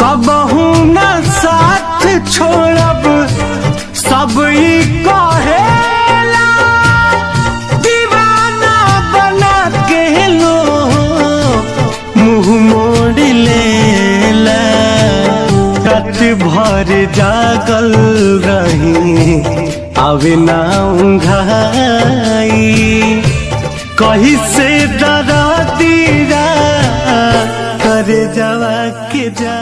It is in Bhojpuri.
कबहू न साथ छोड़ब सब ई कहेला, दीवाना बना के लो मुँह मोड़ लेला। रात भर जागल रही आवे ना उंघाई, कहीं से डरा दीरा करे जवा के जा।